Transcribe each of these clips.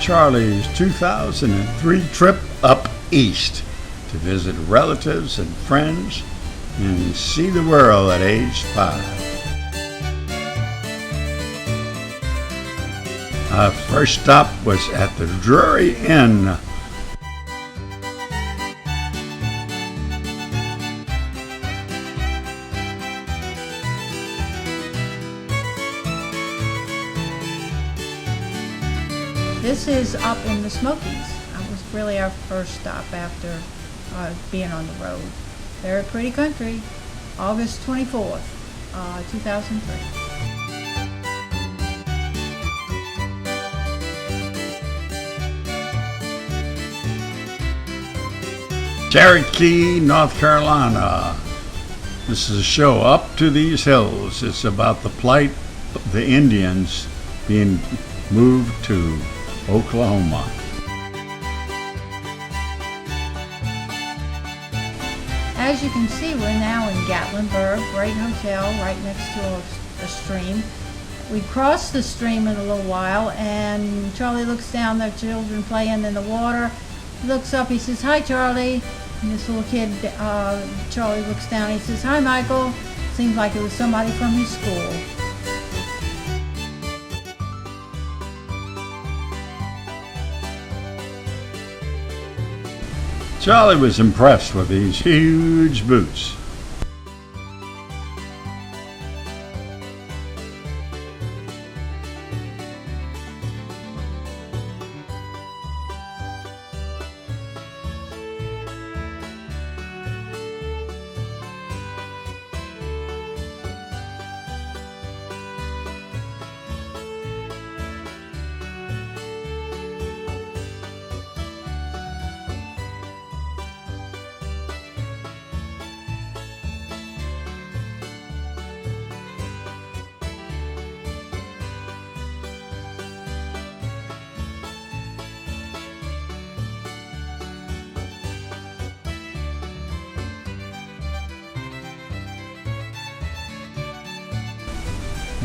Charlie's 2003 trip up east to visit relatives and friends and see the world at age 5. Our first stop was at the Drury Inn. This is up in the Smokies. That was really our first stop after being on the road. Very pretty country. August 24th, 2003. Cherokee, North Carolina. This is a show, Up to These Hills. It's about the plight of the Indians being moved to Oklahoma. As you can see, we're now in Gatlinburg, great hotel right next to a stream. We crossed the stream in a little while, and Charlie looks down, the children playing in the water. He looks up, he says, "Hi, Charlie." And this little kid, Charlie, looks down, he says, "Hi, Michael." Seems like it was somebody from his school. Charlie was impressed with these huge boots.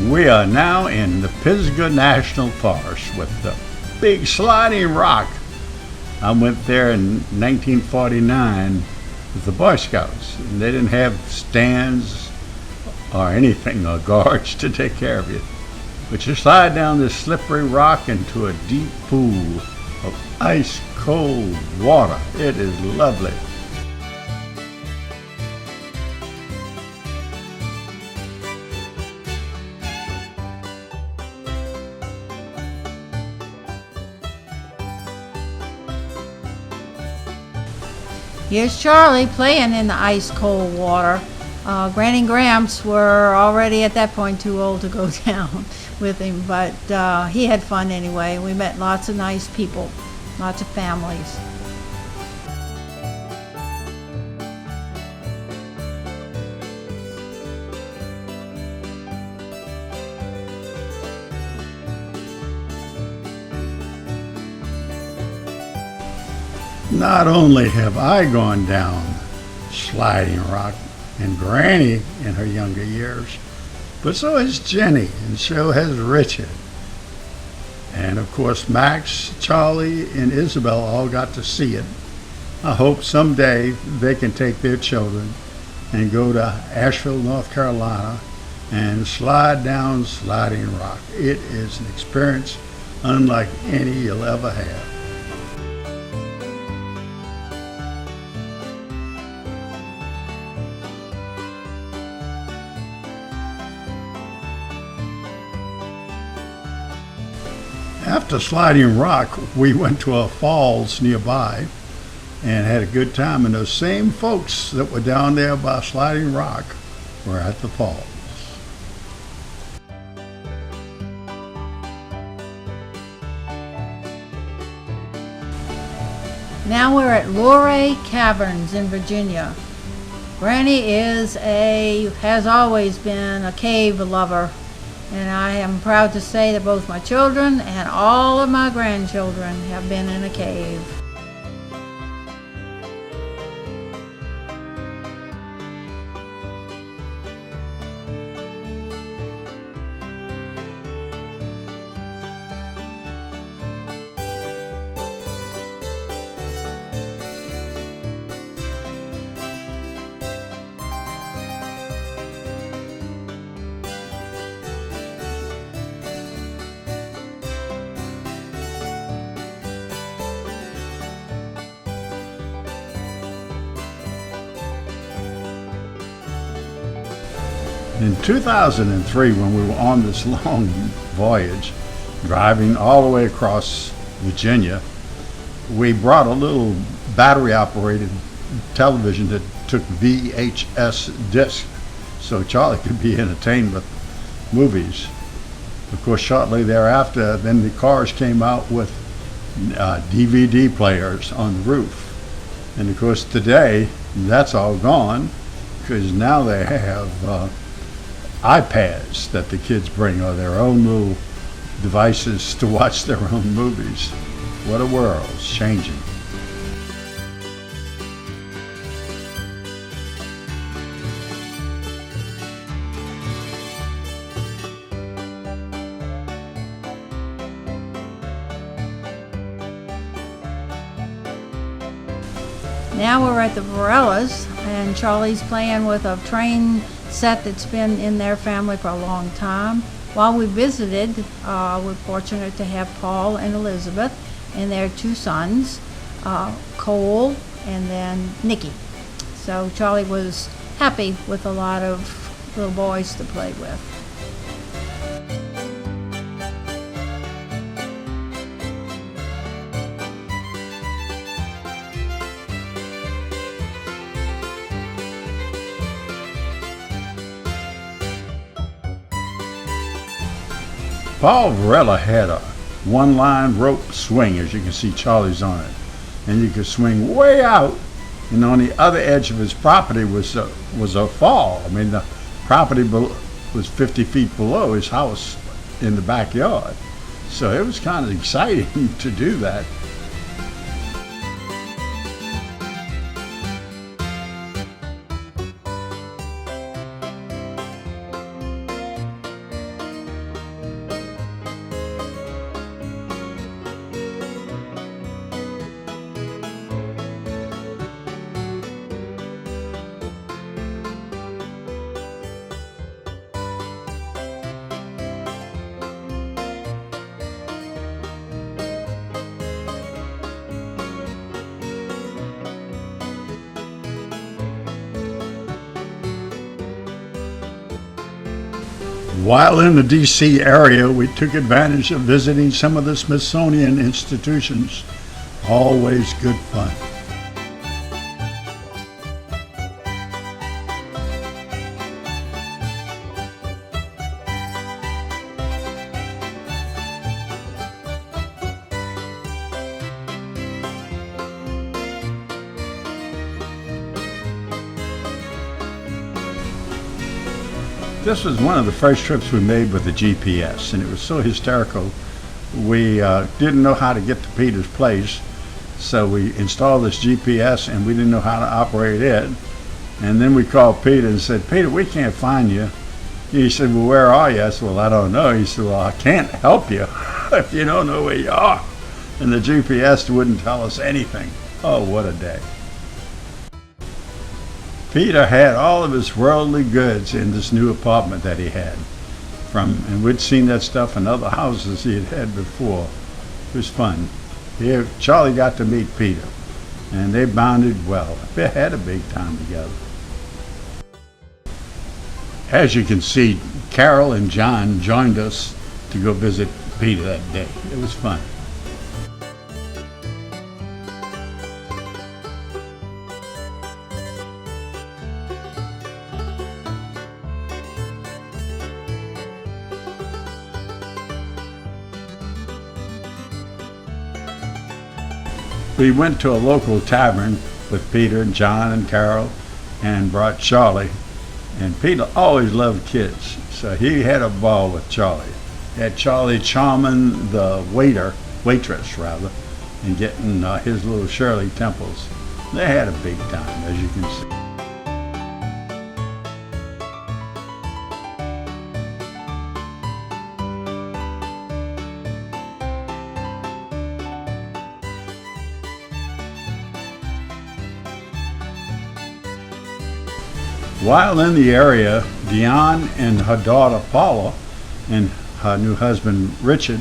We are now in the Pisgah National Forest with the big sliding rock. I went there in 1949 with the Boy Scouts, and they didn't have stands or anything or guards to take care of you. But you slide down this slippery rock into a deep pool of ice cold water. It is lovely. Here's Charlie playing in the ice cold water. Granny and Gramps were already at that point too old to go down with him, but he had fun anyway. We met lots of nice people, lots of families. Not only have I gone down sliding rock and Granny in her younger years, but so has Jenny, and so has Richard. And of course Max, Charlie, and Isabel all got to see it. I hope someday they can take their children and go to Asheville, North Carolina and slide down sliding rock. It is an experience unlike any you'll ever have. After sliding rock, we went to a falls nearby and had a good time, and those same folks that were down there by sliding rock were at the falls. Now we're at Luray Caverns in Virginia. Granny has always been a cave lover, and I am proud to say that both my children and all of my grandchildren have been in a cave. In 2003, when we were on this long voyage, driving all the way across Virginia, we brought a little battery-operated television that took VHS discs, so Charlie could be entertained with movies. Of course, shortly thereafter, then the cars came out with DVD players on the roof. And of course, today, that's all gone, because now they have iPads that the kids bring, or their own little devices to watch their own movies. What a world, it's changing. Now we're at the Varellas, and Charlie's playing with a train set that's been in their family for a long time. While we visited, we're fortunate to have Paul and Elizabeth and their two sons, Cole and then Nikki. So Charlie was happy with a lot of little boys to play with. Paul Varela had a one-line rope swing, as you can see Charlie's on it, and you could swing way out, and on the other edge of his property was a fall. I mean, the property was 50 feet below his house in the backyard, so it was kind of exciting to do that. While in the D.C. area, we took advantage of visiting some of the Smithsonian institutions. Always good fun. This was one of the first trips we made with the GPS, and it was so hysterical. We didn't know how to get to Peter's place, so we installed this GPS, and we didn't know how to operate it. And then we called Peter and said, "Peter, we can't find you." He said, "Well, where are you?" I said, "Well, I don't know." He said, "Well, I can't help you if you don't know where you are." And the GPS wouldn't tell us anything. Oh, what a day. Peter had all of his worldly goods in this new apartment that he had. And we'd seen that stuff in other houses he had before. It was fun. Here, Charlie got to meet Peter, and they bonded well. They had a big time together. As you can see, Carol and John joined us to go visit Peter that day. It was fun. We went to a local tavern with Peter and John and Carol and brought Charlie. And Peter always loved kids, so he had a ball with Charlie. He had Charlie charming the waitress, and getting his little Shirley Temples. They had a big time, as you can see. While in the area, Dion and her daughter Paula and her new husband Richard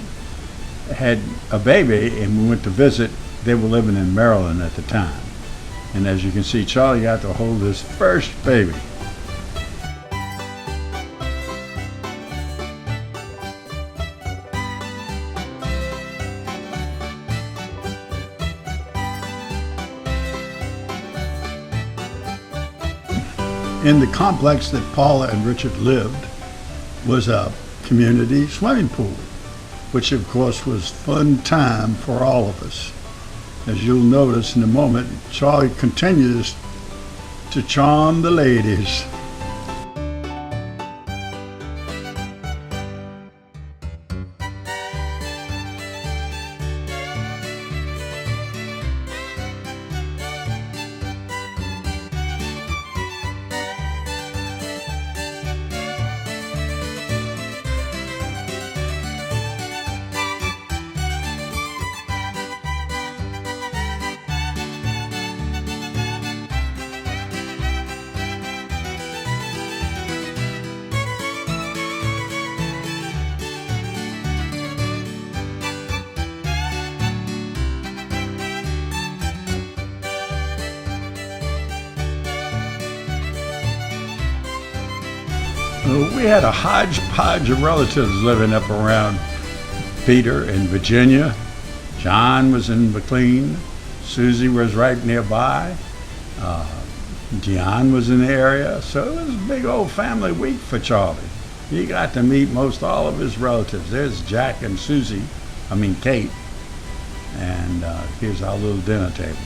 had a baby, and we went to visit. They were living in Maryland at the time. And as you can see, Charlie got to hold his first baby. In the complex that Paula and Richard lived was a community swimming pool, which of course was fun time for all of us. As you'll notice in a moment, Charlie continues to charm the ladies. We had a hodgepodge of relatives living up around Peter in Virginia. John was in McLean. Susie was right nearby. Dion was in the area. So it was a big old family week for Charlie. He got to meet most all of his relatives. There's Jack and Kate. And here's our little dinner table.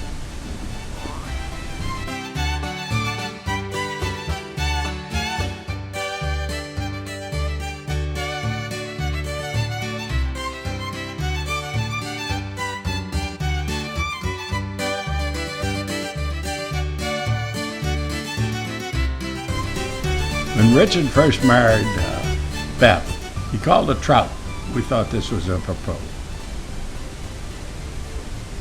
When Richard first married Beth, he called her Trout. We thought this was a proposal.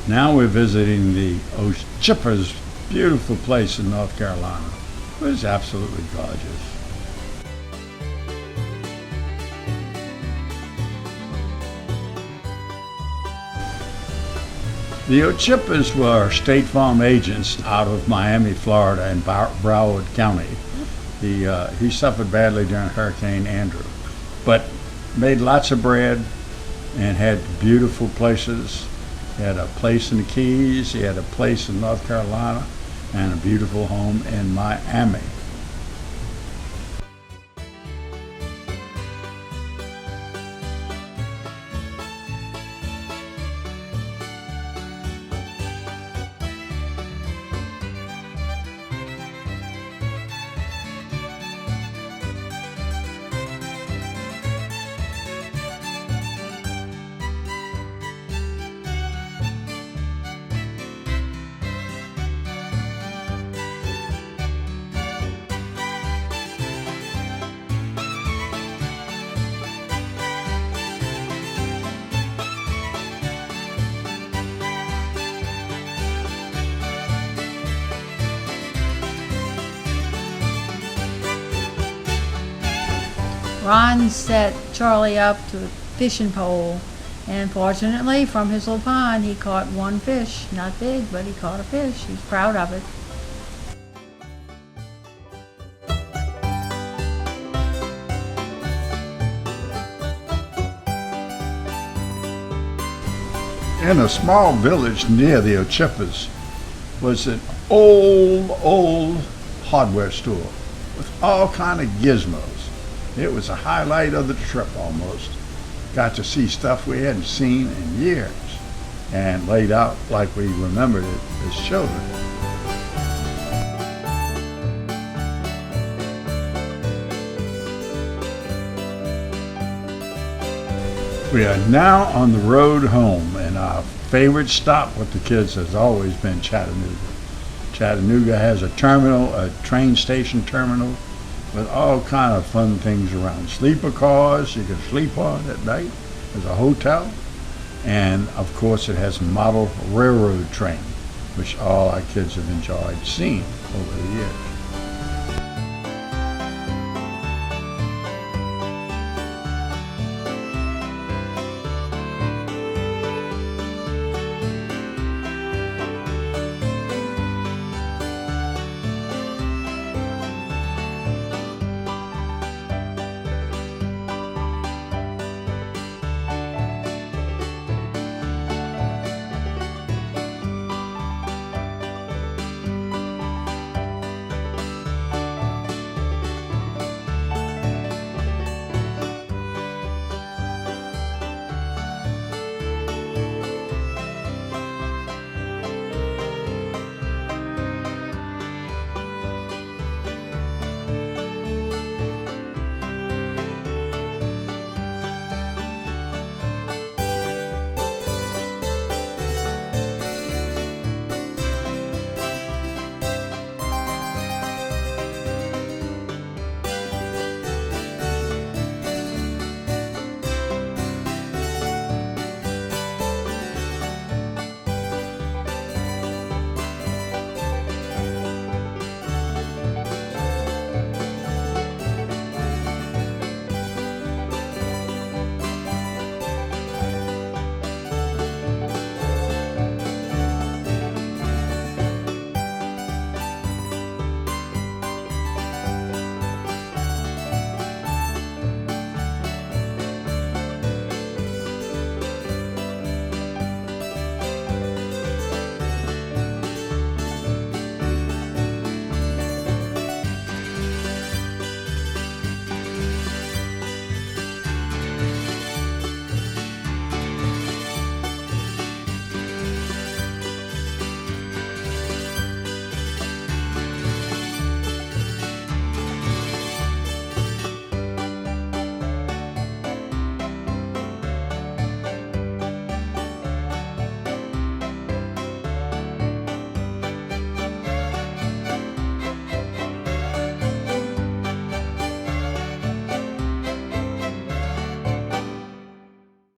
Now we're visiting the Ochippa's beautiful place in North Carolina. It was absolutely gorgeous. The Ochippas were State Farm agents out of Miami, Florida, and Broward County. He suffered badly during Hurricane Andrew, but made lots of bread and had beautiful places. He had a place in the Keys, he had a place in North Carolina, and a beautiful home in Miami. Ron set Charlie up to a fishing pole, and fortunately from his little pond he caught one fish. Not big, but he caught a fish. He's proud of it. In a small village near the Ochippas was an old hardware store with all kind of gizmos. It was a highlight of the trip almost. Got to see stuff we hadn't seen in years and laid out like we remembered it as children. We are now on the road home, and our favorite stop with the kids has always been Chattanooga. Chattanooga has a terminal, a train station terminal, with all kind of fun things around. Sleeper cars you can sleep on at night. There's a hotel. And of course it has a model railroad train, which all our kids have enjoyed seeing over the years.